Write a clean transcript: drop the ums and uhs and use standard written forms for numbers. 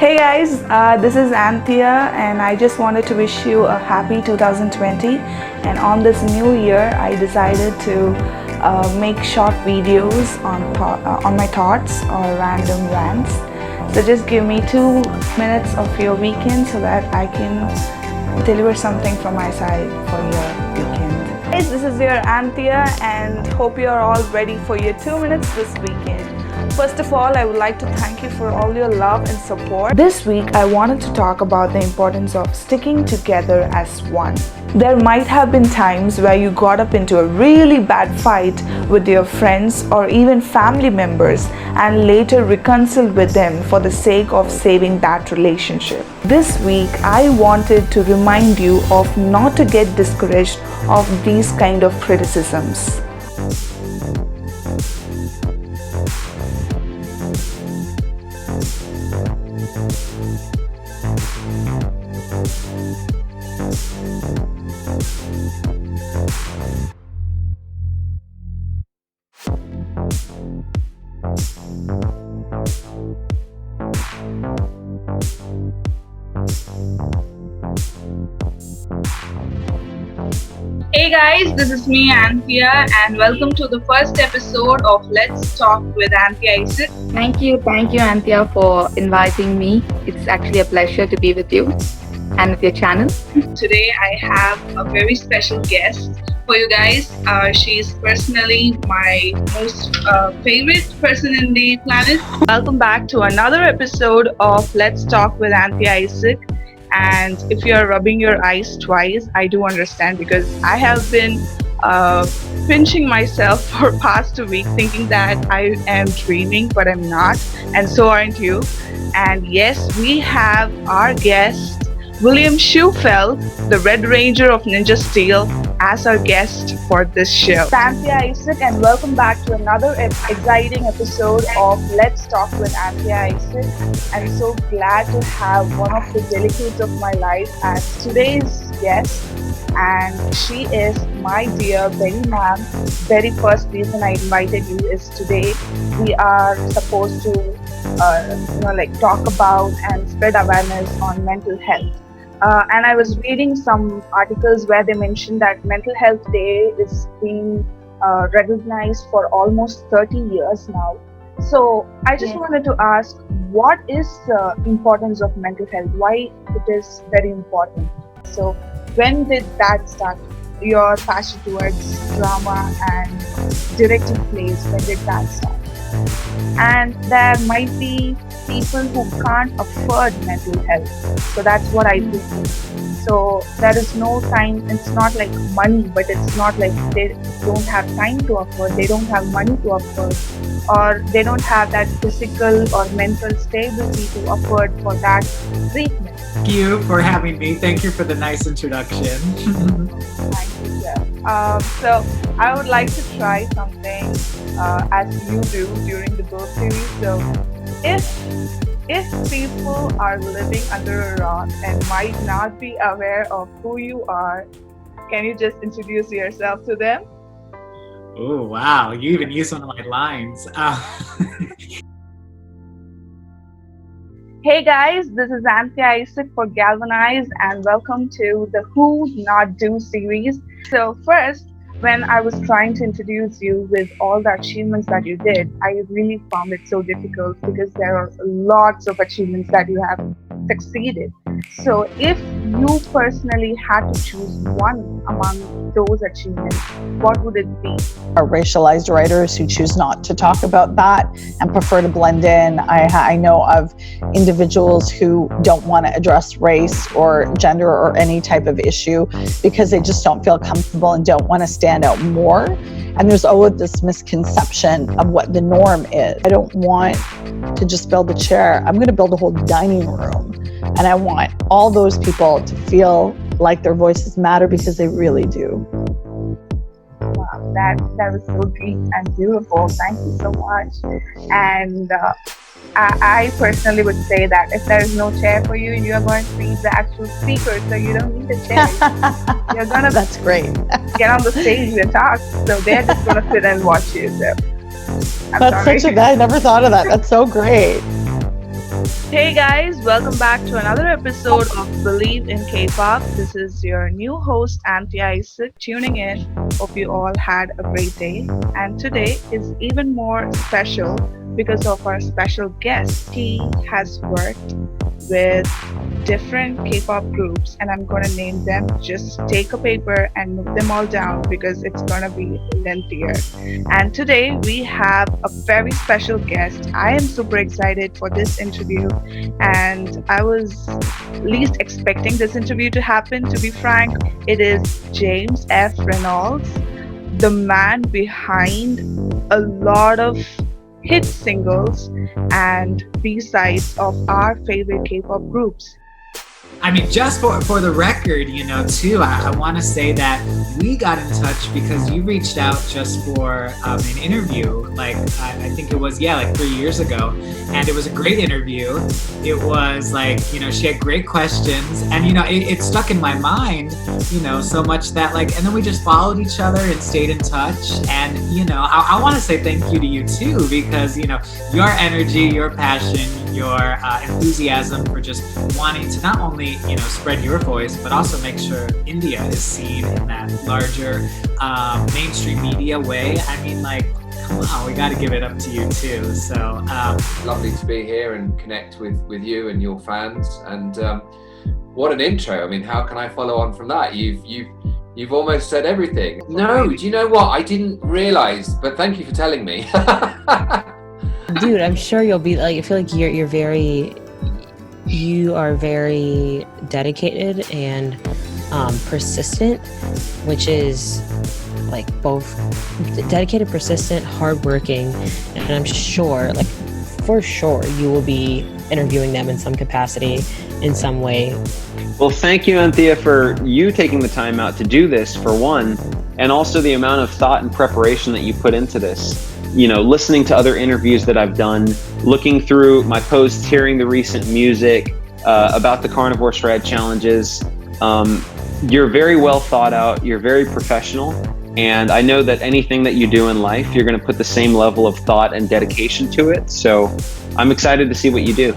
Hey guys, this is Anthea, and I just wanted to wish you a happy 2020. And on this new year, I decided to make short videos on my thoughts or random rants. So just give me 2 minutes of your weekend so that I can deliver something from my side for your weekend. Guys, this is your Anthea, and hope you're all ready for your 2 minutes this weekend. First of all, I would like to thank you for all your love and support. This week, I wanted to talk about the importance of sticking together as one. There might have been times where you got up into a really bad fight with your friends or even family members and later reconciled with them for the sake of saving that relationship. This week, I wanted to remind you of not to get discouraged of these kind of criticisms. Hey guys, this is me Anthea, and welcome to the first episode of Let's Talk with Anthea. Thank you, Anthea, for inviting me. It's actually a pleasure to be with you and with your channel. Today I have a very special guest for you guys. She's personally my most favorite person in the planet. Welcome back to another episode of Let's Talk with Anthea Isaac. And if you're rubbing your eyes twice, I do understand, because I have been pinching myself for past a week thinking that I am dreaming, but I'm not, and so aren't you. And yes, we have our guest William Schufeld, the Red Ranger of Ninja Steel, as our guest for this show. Anthea Isaac, and welcome back to another exciting episode of Let's Talk with Anthea Isaac. I'm so glad to have one of the delegates of my life as today's guest, and she is my dear Betty ma'am. Very first reason I invited you is today we are supposed to talk about and spread awareness on mental health. And I was reading some articles where they mentioned that Mental Health Day is being recognized for almost 30 years now. So I just wanted to ask, what is the importance of mental health? Why it is very important? So when did that start? Your passion towards drama and directing plays, when did that start? And there might be people who can't afford mental health, so that's what I do. So there is no time. It's not like money, but it's not like they don't have time to afford, they don't have money to afford, or they don't have that physical or mental stability to afford for that treatment. Thank you for having me. Thank you for the nice introduction. Thank you, Jeff. So I would like to try something as you do during the book series. So if people are living under a rock and might not be aware of who you are, can you just introduce yourself to them? Oh, wow. You even used one of my lines. Hey guys, this is Anthea Isaac for Galvanize, and welcome to the Who Not Do series. So first, when I was trying to introduce you with all the achievements that you did, I really found it so difficult because there are lots of achievements that you have succeeded. So if you personally had to choose one among those achievements, what would it be? Are racialized writers who choose not to talk about that and prefer to blend in. I know of individuals who don't want to address race or gender or any type of issue because they just don't feel comfortable and don't want to stand out more. And there's always this misconception of what the norm is. I don't want to just build a chair. I'm going to build a whole dining room. And I want all those people to feel like their voices matter, because they really do. Wow, that was so deep and beautiful. Thank you so much. And I personally would say that if there is no chair for you, you are going to be the actual speaker, so you don't need a chair. You're gonna That's great. get on the stage and talk, so they're just gonna sit and watch you. So That's such a I never thought of that. That's so great. Hey guys, welcome back to another episode of Believe in K-pop. This is your new host Anthea tuning in. Hope you all had a great day. And today is even more special because of our special guest. He has worked with different K-pop groups, and I'm gonna name them. Just take a paper and note them all down because it's gonna be lengthier. And today we have a very special guest. I am super excited for this interview, and I was least expecting this interview to happen, to be frank. It is James F. Reynolds, the man behind a lot of hit singles and B-sides of our favorite K-pop groups. I mean, just for the record, too, I want to say that we got in touch because you reached out just for an interview. Like, I think it was, like 3 years ago. And it was a great interview. It was like, she had great questions. And, it stuck in my mind, so much that and then we just followed each other and stayed in touch. And, I want to say thank you to you, too, because, your energy, your passion, your enthusiasm for just wanting to not only spread your voice, but also make sure India is seen in that larger mainstream media way. I mean, come on, we got to give it up to you too. So lovely to be here and connect with you and your fans. And what an intro! I mean, how can I follow on from that? You've almost said everything. No, do you know what? I didn't realize, but thank you for telling me. Dude, I'm sure you'll be I feel like you are very dedicated and persistent, which is both dedicated, persistent, hardworking, and I'm sure, for sure, you will be interviewing them in some capacity, in some way. Well, thank you, Anthea, for you taking the time out to do this, for one, and also the amount of thought and preparation that you put into this. Listening to other interviews that I've done, looking through my posts, hearing the recent music about the Carnivore Shred challenges. You're very well thought out. You're very professional. And I know that anything that you do in life, you're going to put the same level of thought and dedication to it. So I'm excited to see what you do.